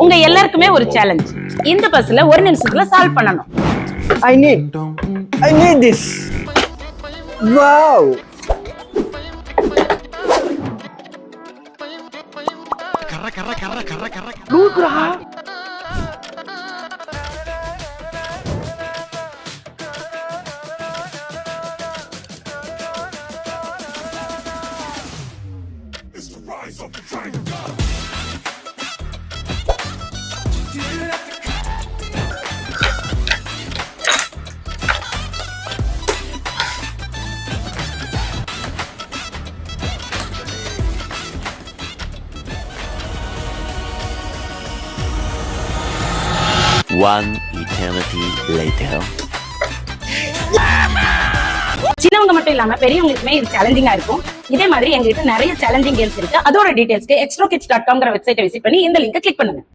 உங்க எல்லாருக்குமே ஒரு சேலஞ்ச். இந்த பஸ்ல ஒரு நிமிஷத்துல சால்வ் பண்ணணும். I need this. Wow. Look, Raha. One eternity later. சின்னவங்க மட்டும் இல்லாம பெரியவங்களுக்குமே இது சேலஞ்சிங்கா இருக்கும். இதே மாதிரி எங்ககிட்ட நிறைய சேலஞ்சிங் கேம்ஸ் இருக்கு. அதோட டீடைல்ஸ்க்கு extrokids.com வெப்சைட்டை விசிட் பண்ணி இந்த லிங்கை கிளிக் பண்ணுங்க.